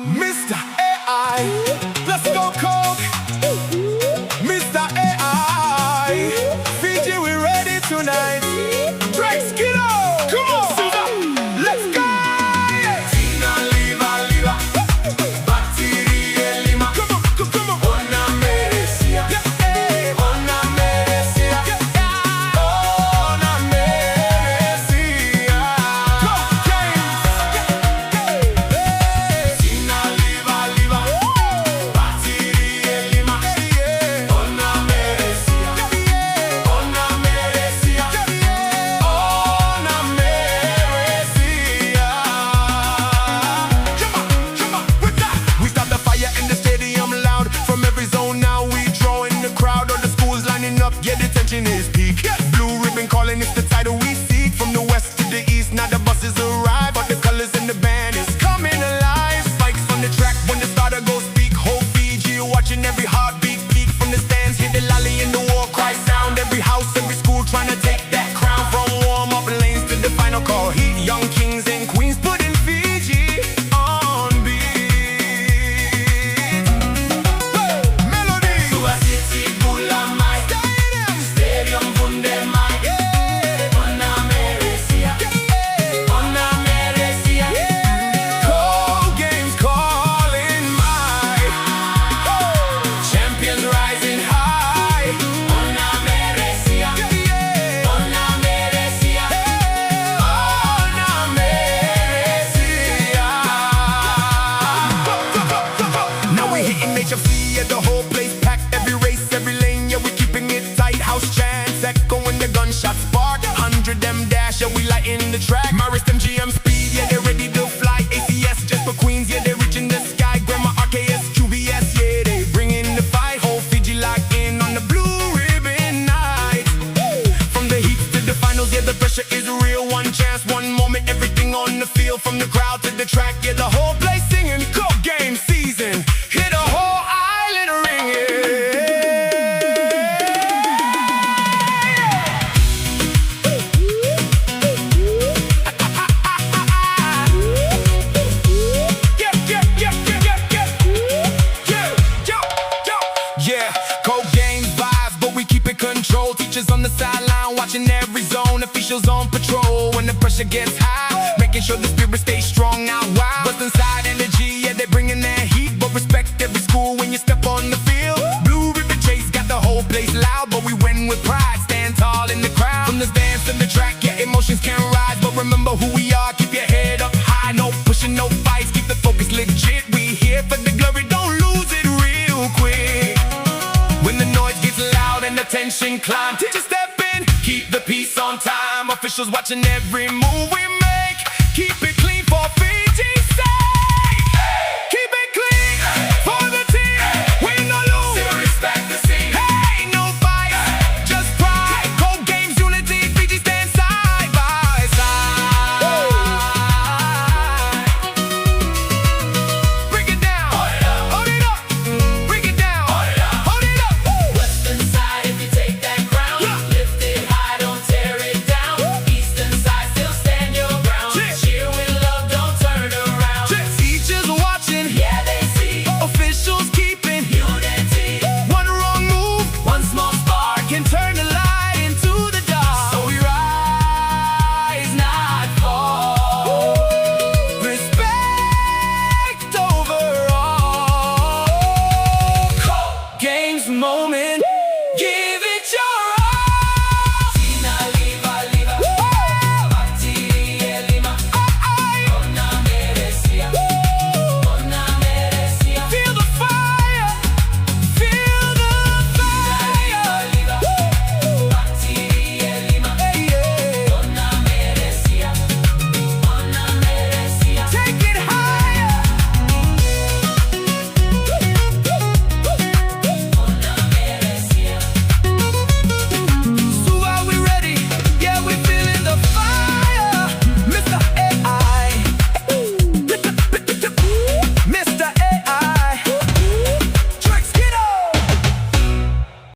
Mr. AI, let's go Coke. Mr. AI, Fiji, we ready tonight. Drex, get on, come on, Susa, let's go. Tina, Lima, Lima, Battery, Lima. Come on, come on. Ona merecia, ona merecia, ona merecia. Go James. Tina, Lima, Lima, Battery, Lima. Ona merecia, ona merecia, ona merecia. Come on, with that. We start the fire in the stadium loud. From every zone now we draw in the crowd. All the schools lining up, yeah, the tension is peak. Blue ribbon calling, it's the title we seek. From the west to the east, now the buses arrive. But the colors in the band is coming alive. Spikes on the track when the starter goes speak. Whole Fiji watching every heartbeat peak. From the stands, hear the lolly and the war cry sound. Every house, every school trying to take that crown. From warm-up lanes to the final call heat. Young kings and queens putting Fiji on beat. Melody. Sua city pula mai. Stadium bunde mai. Ona merecia. Ona merecia. Cold games calling my. Champions rising high. Ona merecia. Ona merecia. Ona merecia. Now we hitting HFC, yeah, the whole place packed. Every race, every lane, yeah, we keeping it tight. House chants echoing, the gunshot spark. 100 them dash, yeah, we lighting the track. Maris them GM speed, yeah, they're ready to fly. ACS just for Queens, yeah, they're reaching the sky. Grandma RKS, QVS, yeah, they bringing the fight. Whole Fiji locked in on the blue ribbon night. From the heat to the finals, yeah, the pressure is real. One chance, one moment, everything on the field. From the crowd to the track, yeah, the whole place singing. Go game season, hit a whole island ringing. Yeah, cold game vibes, but we keep it controlled. Teachers on the sideline, watching every zone. Officials on patrol when the pressure gets high, making sure the spirit stays strong out wild. What's inside energy, yeah, they bringing that heat. But respect every school when you step on the field. Blue ribbon chase got the whole place loud, but we win with pride, stand tall in the crowd. From the stands to the track, yeah, emotions can rise, but remember who we are, keep your head up high. No pushing, no fights, keep the focus legit. We here for the glory, don't lose it real quick. When the noise gets loud and the tension climbs, teachers step in, keep the peace on time. Officials watching every move we make, keep it